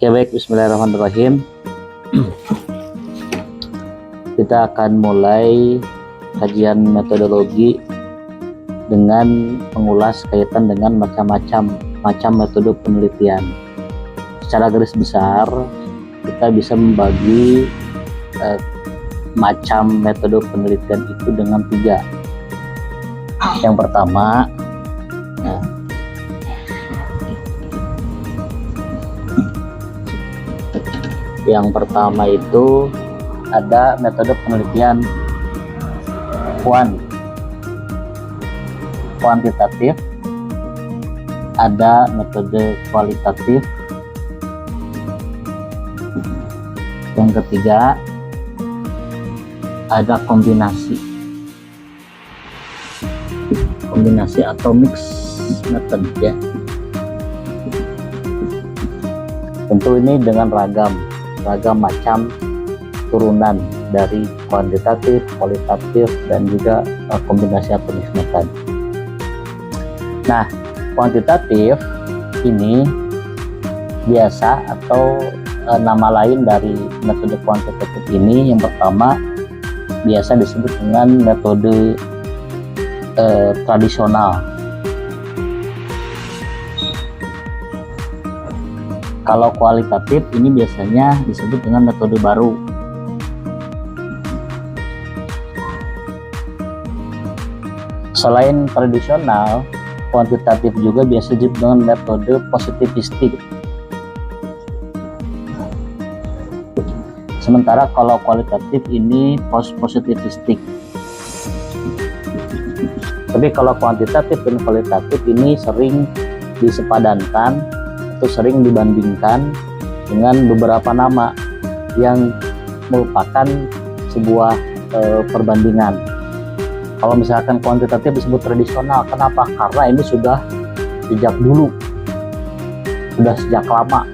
Oke, baik, bismillahirrahmanirrahim. Kita akan mulai kajian metodologi dengan mengulas kaitan dengan macam metode penelitian. Secara garis besar, kita bisa membagi macam metode penelitian itu dengan 3. Yang pertama, itu ada metode penelitian kuantitatif, ada metode kualitatif, yang ketiga ada kombinasi atau mix method ya. Tentu ini dengan ragam macam turunan dari kuantitatif, kualitatif, dan juga kombinasi atau mix method. Nah, kuantitatif ini biasa atau nama lain dari metode kuantitatif ini, yang pertama biasa disebut dengan metode tradisional. Kalau kualitatif ini biasanya disebut dengan metode baru. Selain tradisional, kuantitatif juga biasa disebut dengan metode positivistik. Sementara kalau kualitatif ini positivistik. Tapi kalau kuantitatif dan kualitatif ini sering disepadankan atau sering dibandingkan dengan beberapa nama yang merupakan sebuah perbandingan. Kalau misalkan kuantitatif disebut tradisional, kenapa? Karena ini sudah sejak dulu, sudah sejak lama.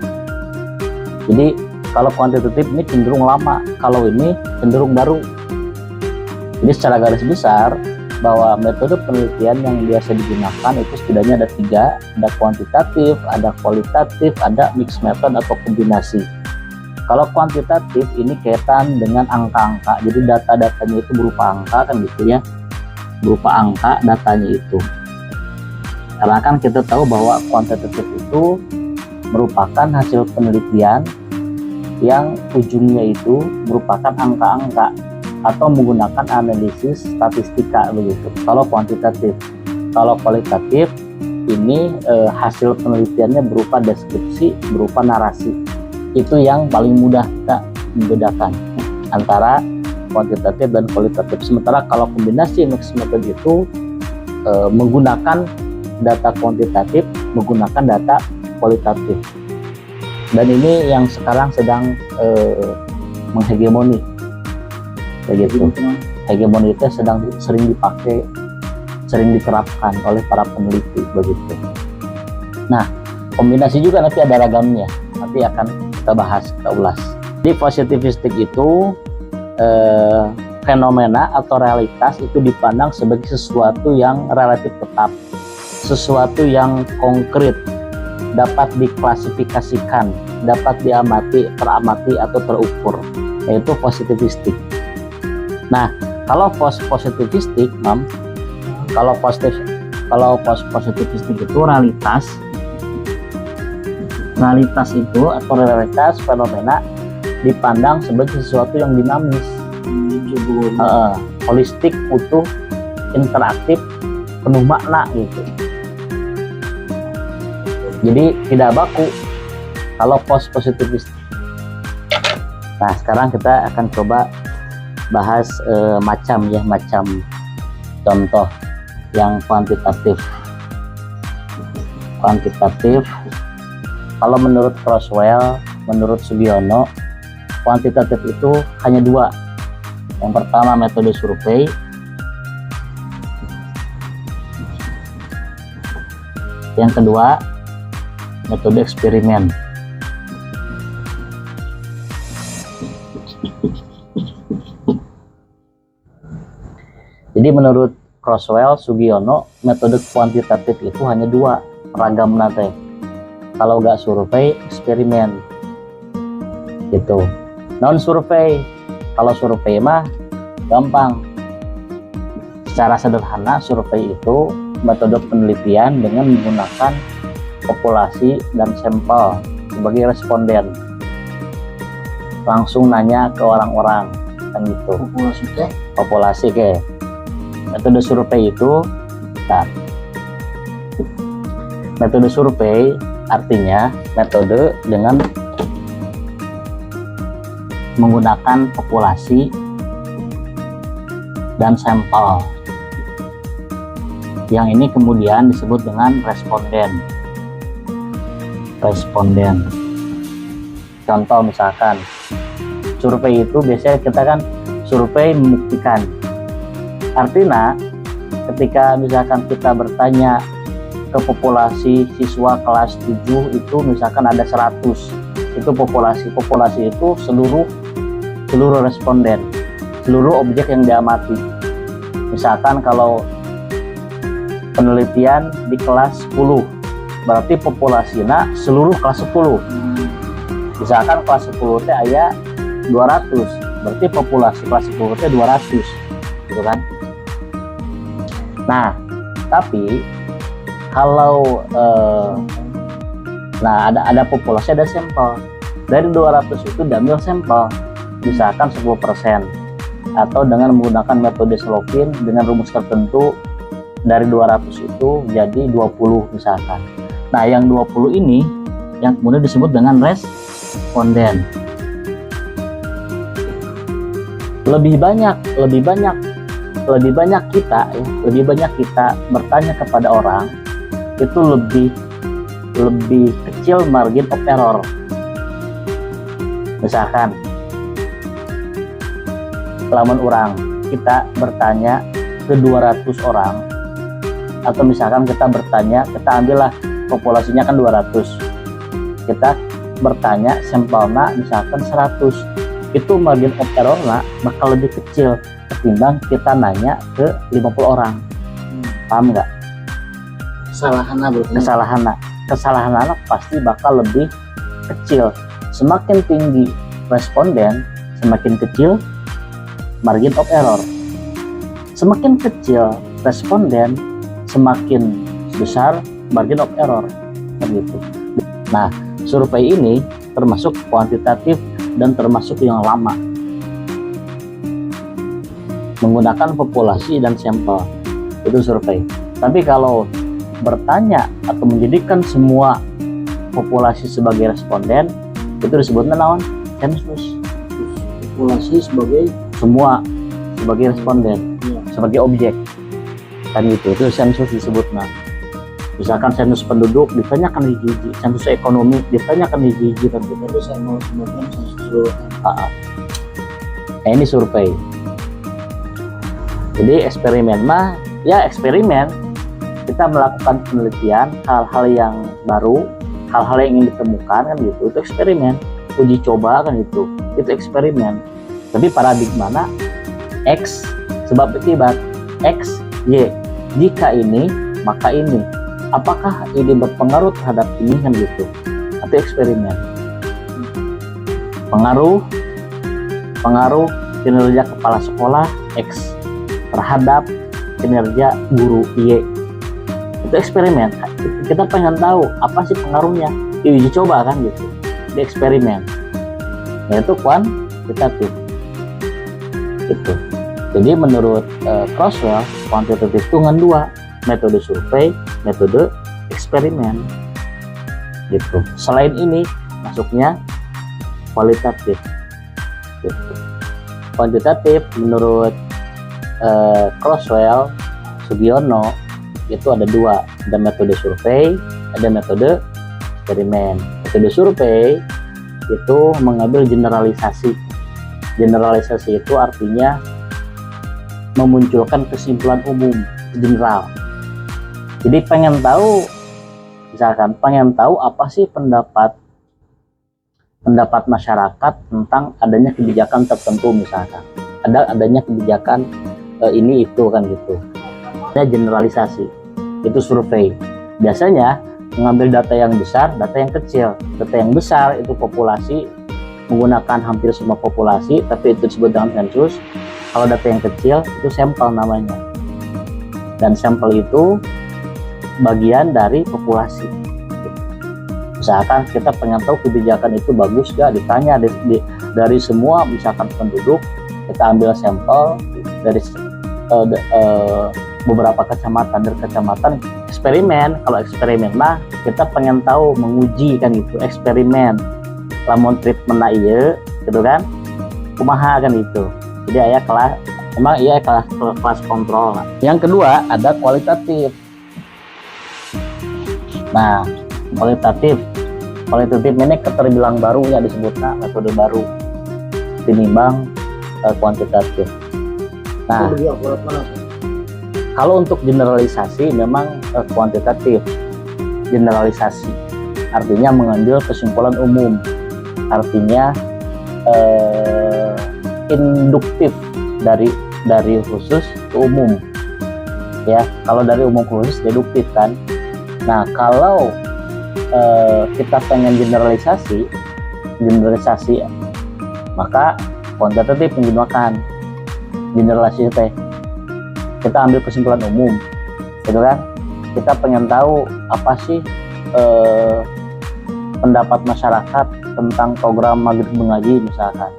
Jadi kalau kuantitatif ini cenderung lama, kalau ini cenderung baru. Jadi secara garis besar bahwa metode penelitian yang biasa digunakan itu setidaknya ada 3, ada kuantitatif, ada kualitatif, ada mixed method atau kombinasi. Kalau kuantitatif ini kaitan dengan angka-angka, jadi data-datanya itu berupa angka kan gitu ya, berupa angka datanya itu. Karena kan kita tahu bahwa kuantitatif itu merupakan hasil penelitian yang ujungnya itu merupakan angka-angka atau menggunakan analisis statistika begitu. Kalau kuantitatif, kalau kualitatif ini hasil penelitiannya berupa deskripsi, berupa narasi. Itu yang paling mudah kita membedakan antara kuantitatif dan kualitatif. Sementara kalau kombinasi mixed method itu menggunakan data kuantitatif, menggunakan data kualitatif. Dan ini yang sekarang sedang menghegemoni. Begitu. Hegemoni itu sering dipakai, sering diterapkan oleh para peneliti begitu. Nah, kombinasi juga nanti ada ragamnya, nanti akan kita bahas, kita ulas. Di positivistik itu fenomena atau realitas itu dipandang sebagai sesuatu yang relatif tetap, sesuatu yang konkret, dapat diklasifikasikan, dapat teramati atau terukur, yaitu positivistik. Nah, kalau positivistik, kalau positivistik itu realitas itu atau realitas fenomena dipandang sebagai sesuatu yang dinamis, holistik, utuh, interaktif, penuh makna gitu. Jadi tidak baku kalau positivistik. Nah, sekarang kita akan coba bahas macam contoh yang kuantitatif. Kalau menurut Crosswell, menurut Sugiono, kuantitatif itu hanya 2. Yang pertama metode survei, yang kedua metode eksperimen. Jadi menurut Crosswell, Sugiono, metode kuantitatif itu hanya 2, ragam nate. Kalau nggak survei, eksperimen. gitu. Non survei, kalau survei mah gampang. Secara sederhana, survei itu metode penelitian dengan menggunakan populasi dan sampel sebagai responden, langsung nanya ke orang-orang kan gitu. Populasi ke metode survei itu, nah, metode survei artinya metode dengan menggunakan populasi dan sampel. Yang ini kemudian disebut dengan responden. Contoh misalkan survei itu biasanya kita kan survei membuktikan. Artinya ketika misalkan kita bertanya ke populasi siswa kelas 7 itu misalkan ada 100, itu populasi itu seluruh responden, seluruh objek yang diamati. Misalkan kalau penelitian di kelas 10, berarti populasinya seluruh kelas 10. Misalkan kelas 10 teh aya 200, berarti populasi kelas 10 teh 200 gitu kan. Nah, tapi kalau ada populasi, ada sampel. Dari 200 itu diambil sampel, misalkan 10%, atau dengan menggunakan metode Slovin dengan rumus tertentu dari 200 itu jadi 20 misalkan. Nah, yang 20 ini yang kemudian disebut dengan responden. Lebih banyak kita bertanya kepada orang, itu lebih kecil margin of error. Misalkan lamun orang kita bertanya ke 200 orang, atau misalkan kita bertanya, kita ambillah populasinya kan 200, kita bertanya sampelnya misalkan 100, itu margin of errornya bakal lebih kecil ketimbang kita nanya ke 50 orang. Paham nggak? Kesalahannya pasti bakal lebih kecil. Semakin tinggi responden, semakin kecil margin of error. Semakin kecil responden, semakin besar margin of error, begitu. Nah, survei ini termasuk kuantitatif dan termasuk yang lama, menggunakan populasi dan sampel, itu survei. Tapi kalau bertanya atau menjadikan semua populasi sebagai responden, itu disebutnya naon? Sensus. Populasi sebagai semua sebagai responden, sebagai objek kan gitu, itu sensus disebutnya. Misalkan sensus penduduk ditanyakan hiji-hiji, sensus ekonomi ditanyakan hiji-hiji kan gitu. Itu saya mau sebutkan sensus. Ini survei. Jadi eksperimen mah ya eksperimen, kita melakukan penelitian hal-hal yang baru, hal-hal yang ingin ditemukan kan gitu, itu eksperimen. Uji coba kan gitu, itu eksperimen. Tapi paradigmana X sebab akibat, X Y, jika ini maka ini, apakah ini berpengaruh terhadap ini kan gitu, itu eksperimen. Pengaruh kinerja kepala sekolah X terhadap kinerja guru Y, itu eksperimen. Kita pengen tahu apa sih pengaruhnya, diuji coba kan gitu, di eksperimen, yaitu kuantitatif gitu. Jadi menurut Crosswell, kuantitatif itu dengan dua, metode survei, metode eksperimen gitu. Selain ini masuknya kualitatif gitu. Kuantitatif menurut Crosswell, Sugiono, itu ada dua, ada metode survei, ada metode eksperimen. Metode survei itu mengambil generalisasi. Generalisasi itu artinya memunculkan kesimpulan umum, general. Jadi pengen tahu apa sih pendapat masyarakat tentang adanya kebijakan tertentu, misalkan adanya kebijakan ini itu kan gitu. Ada generalisasi, itu survei. Biasanya mengambil data yang besar, data yang kecil. Data yang besar itu populasi menggunakan hampir semua populasi, tapi itu disebut dengan sensus. Kalau data yang kecil itu sampel namanya, dan sampel itu bagian dari populasi. Misalkan kita pengen tahu kebijakan itu bagus gak, ditanya dari semua misalkan penduduk, kita ambil sampel dari beberapa kecamatan, dari kecamatan eksperimen. Kalau eksperimen mah kita pengen tahu, menguji kan gitu, eksperimen lamun treatment ieu gitu kan, kumaha kan gitu. Jadi aya kelas, emang iya kelas kontrol. Yang kedua ada kualitatif. Nah, kualitatif ini terbilang baru ya, disebutnya metode baru tinimbang kuantitatif. Nah, kalau untuk generalisasi memang kuantitatif, generalisasi artinya mengambil kesimpulan umum, artinya induktif dari khusus ke umum ya. Kalau dari umum ke khusus deduktif kan. Nah, kalau kita pengen generalisasi maka kuantitatif yang digunakan. Generalisasi teh kita ambil kesimpulan umum gitu kan, kita pengen tahu apa sih pendapat masyarakat tentang program maghrib mengaji misalkan.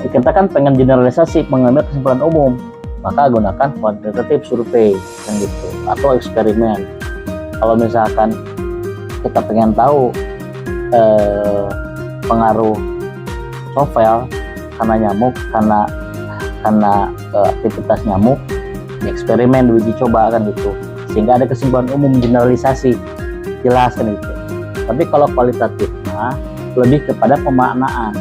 Kita kan pengen generalisasi, mengambil kesimpulan umum, maka gunakan kuantitatif survei kan gitu, atau eksperimen. Kalau misalkan kita pengen tahu pengaruh novel karena nyamuk, karena aktivitas nyamuk, eksperimen, diuji coba kan gitu, sehingga ada kesimpulan umum, generalisasi, jelas kan gitu. Tapi kalau kualitatif lebih kepada pemaknaan.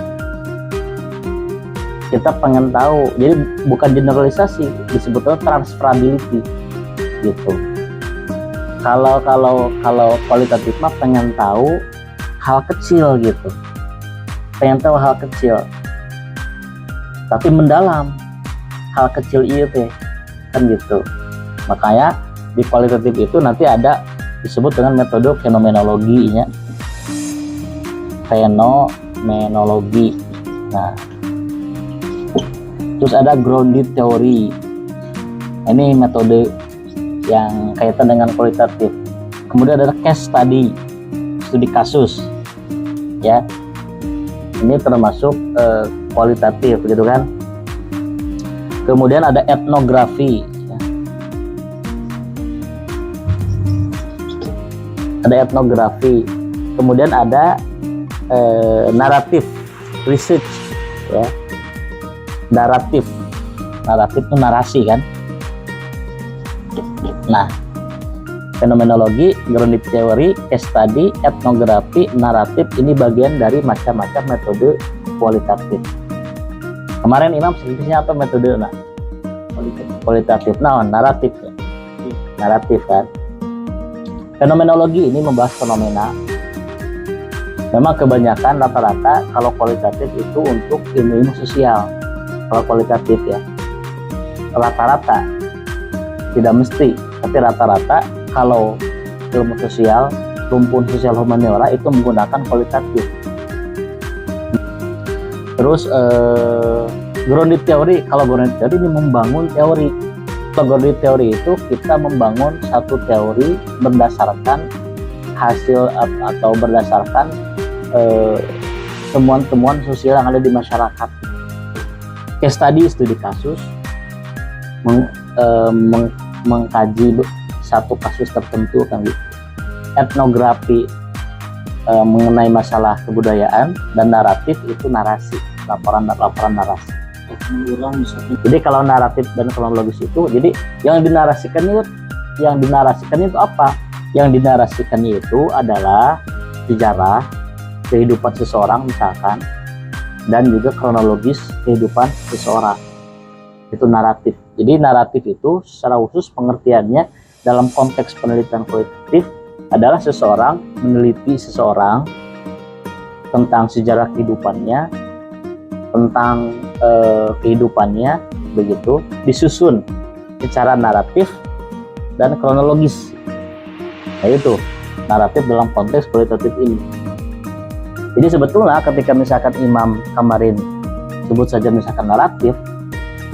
Kita pengen tahu, jadi bukan generalisasi, disebutnya transferability gitu. Kalau kualitatif mah pengen tahu hal kecil gitu, pengen tahu hal kecil, tapi mendalam hal kecil itu kan gitu. Makanya di kualitatif itu nanti ada disebut dengan metode fenomenologinya, fenomenologi. Nah, terus ada grounded theory. Ini metode yang kaitan dengan kualitatif. Kemudian ada case study, studi kasus ya, ini termasuk kualitatif gitu kan. Kemudian ada etnografi ya. Ada etnografi. Kemudian ada naratif research ya. Naratif itu narasi kan. Nah, fenomenologi, grounded theory, case study, etnografi, naratif ini bagian dari macam-macam metode kualitatif. Kemarin Imam sebutnya apa metode kualitatif? Nah, naratif ya. Naratif kan. Fenomenologi ini membahas fenomena. Memang kebanyakan rata-rata kalau kualitatif itu untuk ilmu sosial. Kalau kualitatif ya, rata-rata, tidak mesti, tapi rata-rata kalau ilmu sosial, rumpun sosial humaniora itu menggunakan kualitatif. Terus grounded theory, kalau grounded theory ini membangun teori. Kalau grounded theory itu kita membangun satu teori berdasarkan hasil atau berdasarkan temuan-temuan sosial yang ada di masyarakat. Case study, studi kasus, mengkaji satu kasus tertentu kan gitu. Etnografi mengenai masalah kebudayaan, dan naratif itu narasi, laporan narasi. Jadi kalau naratif dan kronologis itu, jadi yang dinarasikan itu apa? Yang dinarasikannya itu adalah sejarah kehidupan seseorang misalkan, dan juga kronologis kehidupan seseorang. Itu naratif. Jadi naratif itu secara khusus pengertiannya dalam konteks penelitian kualitatif adalah seseorang meneliti seseorang tentang sejarah kehidupannya, tentang kehidupannya begitu, disusun secara naratif dan kronologis. Nah, itu naratif dalam konteks kualitatif ini. Jadi sebetulnya ketika misalkan Imam kemarin sebut saja misalkan naratif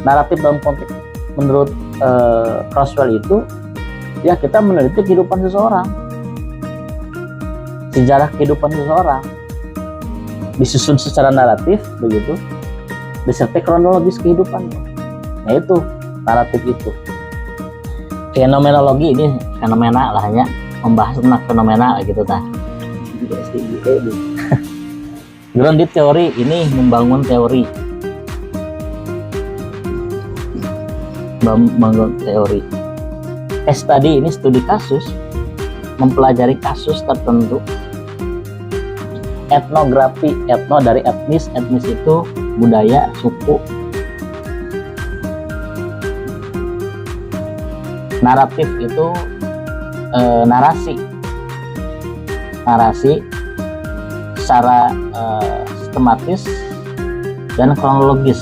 dalam konteks menurut Kurzweil itu ya kita meneliti kehidupan seseorang, sejarah kehidupan seseorang disusun secara naratif begitu, disertai kronologis kehidupannya. Nah itu naratif itu. Fenomenologi ini fenomena lah ya, membahas tentang fenomena gitu ta. Grounded teori ini membangun teori, membangun teori. Case study ini studi kasus, mempelajari kasus tertentu. Etnografi, etno dari etnis, etnis itu budaya, suku. Naratif itu narasi, narasi secara sistematis dan kronologis.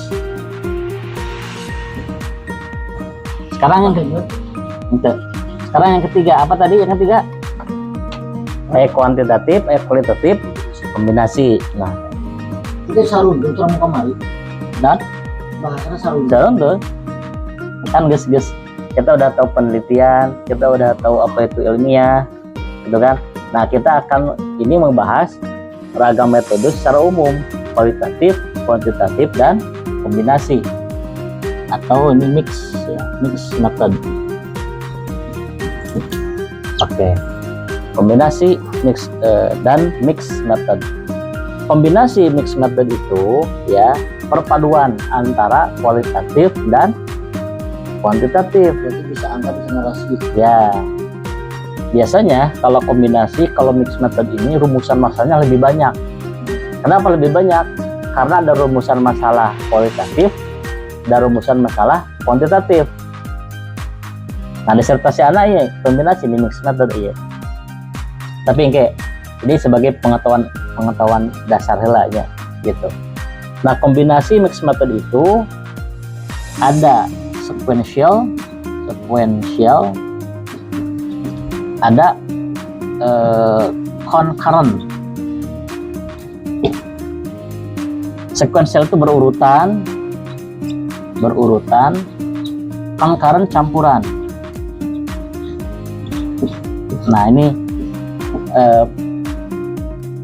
Sekarang yang ketiga apa tadi? Yang ketiga kuantitatif, kualitatif, kombinasi. Nah, itu sarun dokter mau kemari dan bahasanya sarun tuh kan guys kita udah tahu penelitian, kita udah tahu apa itu ilmiah, gitu kan. Nah kita akan ini membahas ragam metode secara umum, kualitatif, kuantitatif, dan kombinasi, atau ini mix ya, mix method. Oke. Kombinasi mix dan mix method. Kombinasi mix method itu ya perpaduan antara kualitatif dan kuantitatif. jadi bisa angka bisa narasi Ya, biasanya kalau kombinasi, kalau mix method ini rumusan masalahnya lebih banyak. Kenapa lebih banyak? Karena ada rumusan masalah kualitatif dan rumusan masalah kuantitatif. Nah, disertasi anak ya kombinasi di mix method ya. Tapi kayak ini sebagai pengetahuan dasar heula ya gitu. Nah, kombinasi mix method itu ada sequential, ada concurrent. Sequential itu berurutan, concurrent campuran. Nah ini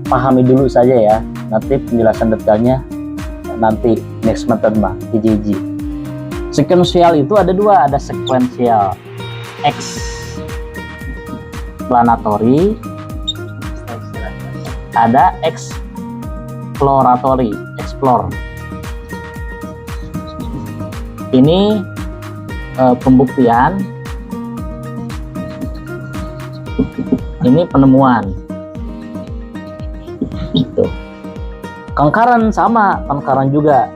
pahami dulu saja ya, nanti penjelasan detailnya nanti next method mah hiji-hiji. Sequential itu ada dua, ada sequential explanatory, ada exploratory, explore. Ini pembuktian, ini penemuan. Itu. Concurrent sama, concurrent juga.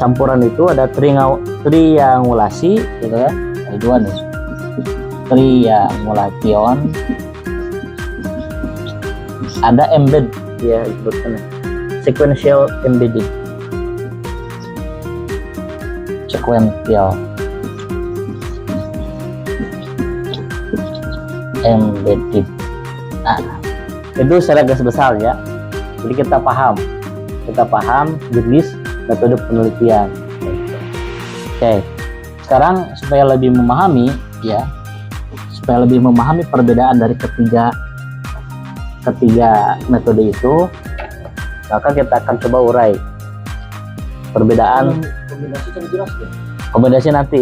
Campuran itu ada triangulasi gitu ya. Ada dua nih. Triangulation. Ada embed ya disebutkan. Sequential embedding. Sequential embedded. Nah, itu secara garis besar ya. Jadi kita paham jenis metode penelitian. Oke. Sekarang supaya lebih memahami ya, supaya lebih memahami perbedaan dari ketiga metode itu, maka kita akan coba urai perbedaan. kombinasi kan jelas ya. Kombinasi nanti,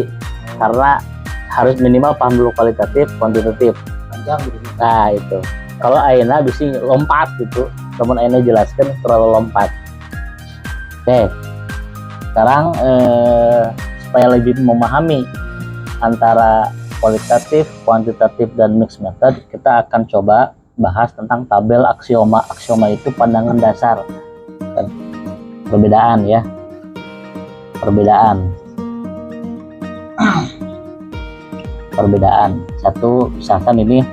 karena harus minimal paham dulu kualitatif, kuantitatif. Panjang gitu. Nah itu. Kalau Aina bisa lompat gitu, namun Aina jelaskan terlalu lompat. Oke. Sekarang supaya lebih memahami antara kualitatif, kuantitatif, dan mix method, kita akan coba bahas tentang tabel aksioma. Aksioma itu pandangan dasar. Perbedaan ya. Perbedaan. Satu, misalkan ini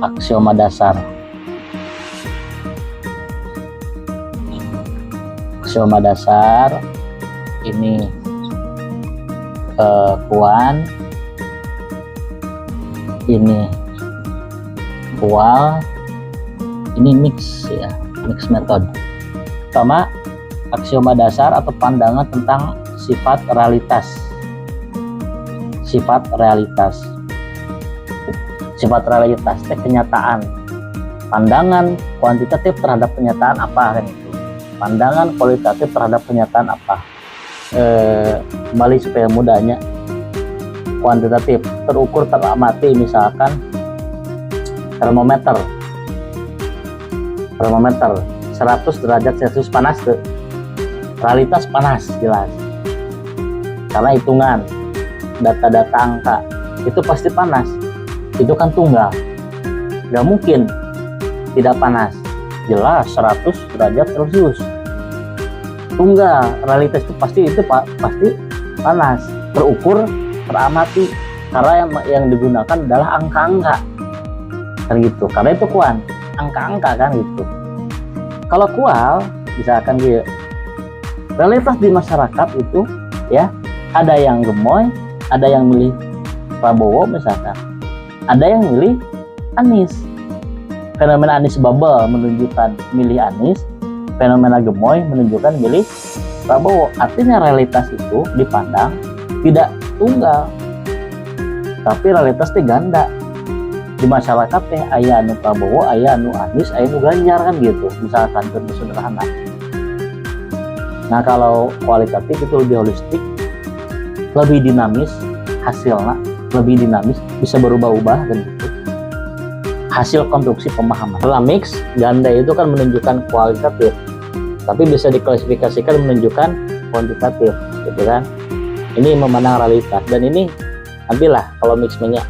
aksioma dasar. Aksioma dasar ini kuan, ini kual. Ini mix ya, mix method. Pertama, aksioma dasar atau pandangan tentang sifat realitas. Sifat realitas. Sifat realitas itu kenyataan. Pandangan kuantitatif terhadap kenyataan apa kan itu. Pandangan kualitatif terhadap kenyataan apa. Kembali supaya mudahnya. Kuantitatif terukur teramati, misalkan termometer 100 derajat Celcius panas tuh. Realitas panas jelas karena hitungan data-data angka itu pasti panas, itu kan tunggal, nggak mungkin tidak panas, jelas 100 derajat Celcius tunggal, realitas itu pasti panas, terukur teramati karena yang digunakan adalah angka-angka kan gitu, karena itu kuan angka-angka kan gitu. Kalau kual misalkan gitu, realitas di masyarakat itu ya, ada yang gemoy, ada yang milih Prabowo misalkan, ada yang milih Anies. Fenomena Anies bubble menunjukkan milih Anies, fenomena gemoy menunjukkan milih Prabowo. Artinya realitas itu dipandang tidak tunggal, tapi realitas itu ganda. Di masyarakat teh aya anu Prabowo, aya anu Anies, aya anu Ganjar kan gitu, misalkan contoh sederhana. Nah kalau kualitatif itu lebih holistik, lebih dinamis, hasilnya lebih dinamis, bisa berubah-ubah dan gitu. Hasil konstruksi pemahaman. Dalam mix, ganda itu kan menunjukkan kualitatif, tapi bisa diklasifikasikan menunjukkan kuantitatif, gitu kan. Ini memandang realitas, dan ini nantilah kalau mixnya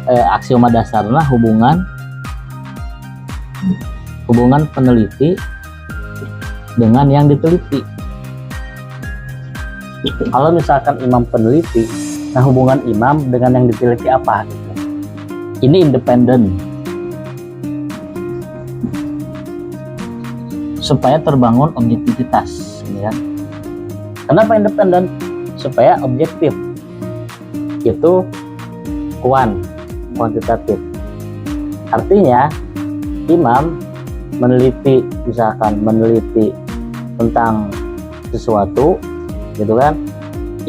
aksioma dasarnya hubungan peneliti dengan yang diteliti. Kalau misalkan imam peneliti, nah hubungan imam dengan yang diteliti apa gitu. Ini independen supaya terbangun objektivitas, ya. Kenapa independen? Supaya objektif. Itu kuantitatif. Artinya imam meneliti, misalkan meneliti tentang sesuatu gitu kan,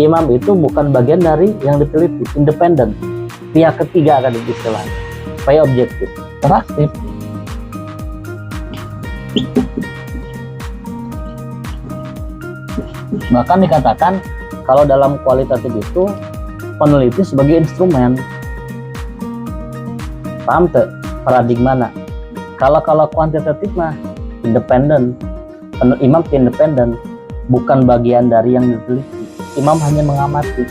imam itu bukan bagian dari yang diteliti, independen, pihak ketiga akan istilahnya, supaya objektif, interaktif. Bahkan dikatakan kalau dalam kualitatif itu peneliti sebagai instrumen. Paham tuh paradigmana? Kalau kuantitatif mah independen, imam independen, bukan bagian dari yang diteliti. Imam hanya mengamati,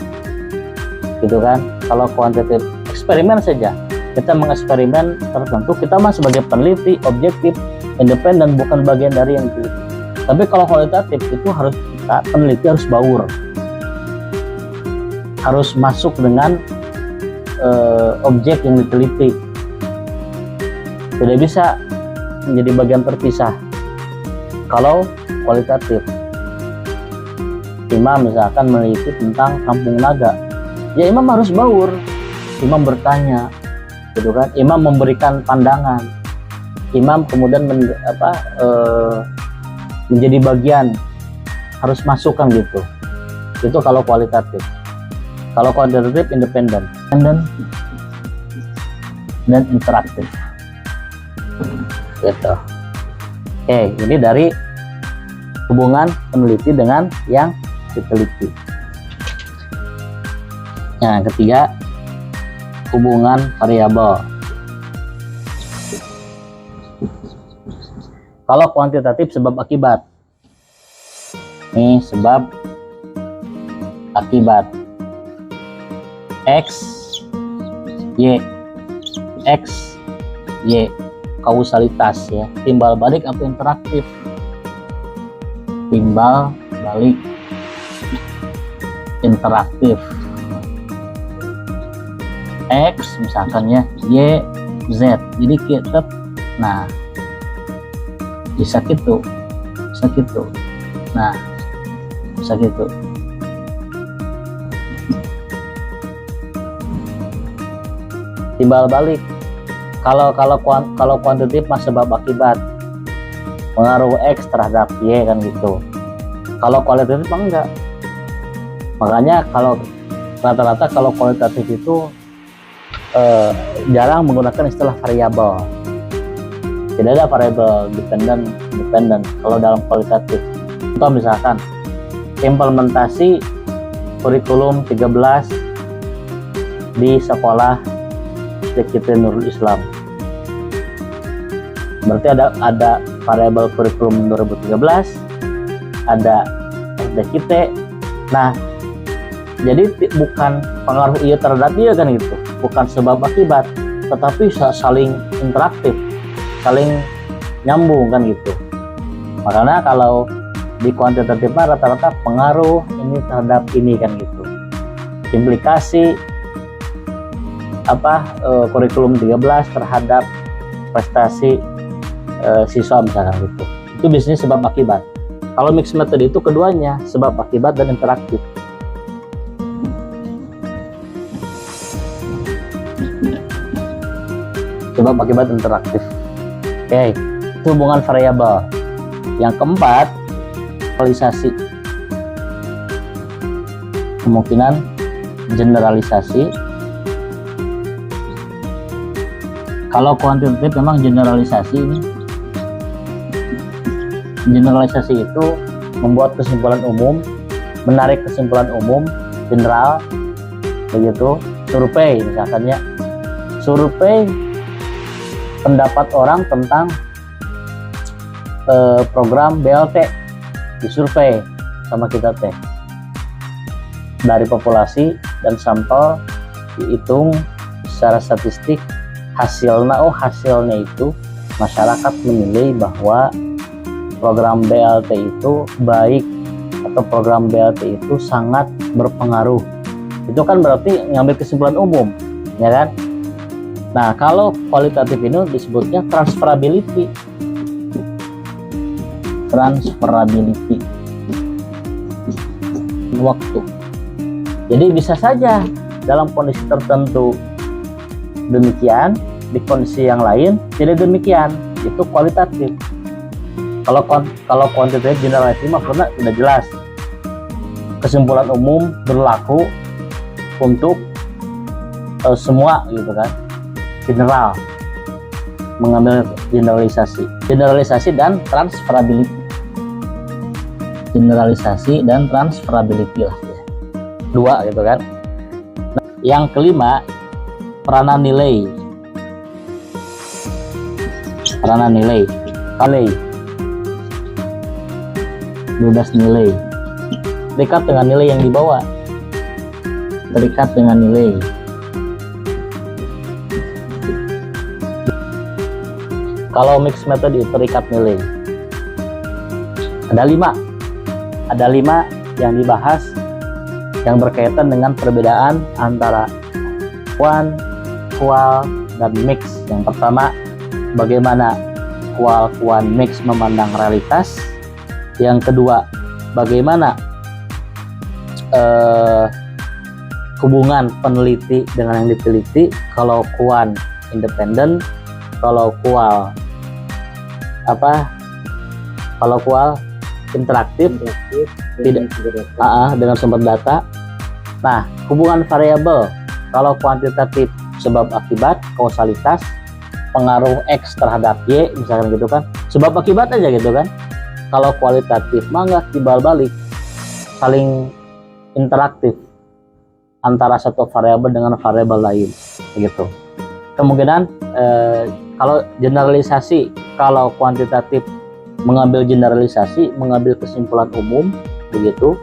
gitu kan? Kalau kuantitatif eksperimen saja, kita mengeksperimen tertentu, kita mah sebagai peneliti objektif, independen, bukan bagian dari yang diteliti. Tapi kalau kualitatif itu harus kita peneliti harus baur, harus masuk dengan objek yang diteliti. Tidak bisa menjadi bagian terpisah. Kalau kualitatif, imam misalkan meneliti tentang kampung naga, ya imam harus baur, imam bertanya, gitu kan? Imam memberikan pandangan, imam kemudian menjadi bagian, harus masukkan gitu. Itu kalau kualitatif. Kalau kuantitatif independen dan interaktif. Gitu. Oke, ini dari hubungan peneliti dengan yang diteliti. Yang ketiga, hubungan variabel. Kalau kuantitatif sebab akibat. Ini sebab akibat. X, Y, kausalitas ya, timbal balik atau interaktif, timbal balik interaktif. X misalkan ya, Y, Z, jadi kita, nah bisa gitu, nah bisa gitu. Timbal balik Kalau kuantitatif mah sebab akibat, pengaruh X terhadap Y kan gitu. Kalau kualitatif mah enggak. Makanya kalau rata-rata kalau kualitatif itu jarang menggunakan istilah variabel. Tidak ada variabel dependent kalau dalam kualitatif. Contoh misalkan implementasi kurikulum 13 di sekolah DKT Nurul Islam. Berarti ada variabel kurikulum 2013, ada DKT. Nah, jadi bukan pengaruh iya terhadap iya kan gitu, bukan sebab akibat, tetapi saling interaktif, saling nyambung kan gitu. Makanya kalau di kuantitatif rata-rata pengaruh ini terhadap ini kan gitu. Implikasi kurikulum 13 terhadap prestasi siswa misalkan gitu. Itu biasanya sebab akibat. Kalau mixed method itu keduanya, sebab akibat dan interaktif. Sebab akibat interaktif. Oke, itu hubungan variabel. Yang keempat, generalisasi. Kemungkinan generalisasi. Kalau kuantitatif memang generalisasi ini. Generalisasi itu membuat kesimpulan umum, menarik kesimpulan umum, general, begitu. Survei misalkan ya. Survei pendapat orang tentang program BLT, disurvei sama kita teh. Dari populasi dan sampel dihitung secara statistik. Hasilnya itu masyarakat menilai bahwa program BLT itu baik atau program BLT itu sangat berpengaruh. Itu kan berarti ngambil kesimpulan umum, ya kan? Nah, kalau kualitatif ini disebutnya transferability. Waktu. Jadi bisa saja dalam kondisi tertentu demikian, di kondisi yang lain tidak demikian. Itu kualitatif. Kalau kuantitatif generalisasi mah sudah jelas. Kesimpulan umum berlaku untuk semua gitu kan. General, mengambil generalisasi dan transferability. Generalisasi dan transferability lah ya. Dua gitu kan. Nah, yang kelima, peranan nilai. Bebas nilai. Terikat dengan nilai yang dibawa. Terikat dengan nilai. Kalau mixed method itu terikat nilai. Ada lima yang dibahas yang berkaitan dengan perbedaan antara kuan, kual, dan mix. Yang pertama, bagaimana kual, kuan, mix memandang realitas. Yang kedua, bagaimana hubungan peneliti dengan yang diteliti. Kalau kuan independen, kalau kual interaktif tidak dengan sumber data. Nah, hubungan variabel, kalau kuantitatif sebab akibat, kausalitas, pengaruh X terhadap Y misalkan gitu kan, sebab akibat aja gitu kan. Kalau kualitatif mah nggak timbal balik, saling interaktif antara satu variabel dengan variabel lain begitu. Kemungkinan kalau generalisasi, kalau kuantitatif mengambil generalisasi, mengambil kesimpulan umum begitu.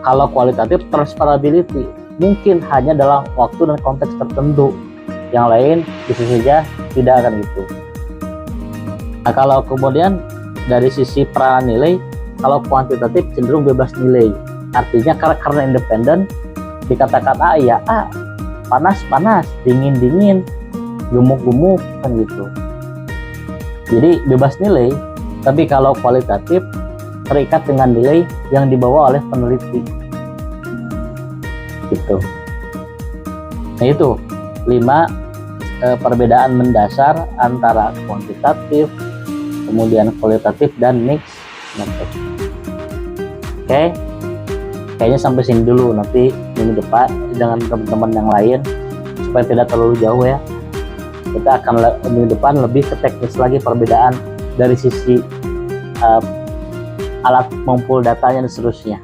Kalau kualitatif transferability, mungkin hanya dalam waktu dan konteks tertentu, yang lain bisa saja tidak akan gitu. Nah, kalau kemudian dari sisi peranan nilai, kalau kuantitatif cenderung bebas nilai, artinya karena independen, dikatakan A ya A, panas panas, dingin dingin, gemuk gemuk kan gitu. Jadi bebas nilai. Tapi kalau kualitatif terikat dengan nilai yang dibawa oleh peneliti gitu. Nah, itu 5 perbedaan mendasar antara kuantitatif, kemudian kualitatif dan mixed method. Oke, kayaknya sampai sini dulu. Nanti minggu depan dengan teman-teman yang lain supaya tidak terlalu jauh ya. Kita akan minggu depan lebih ke teknis lagi perbedaan dari sisi alat mengumpul datanya dan seterusnya.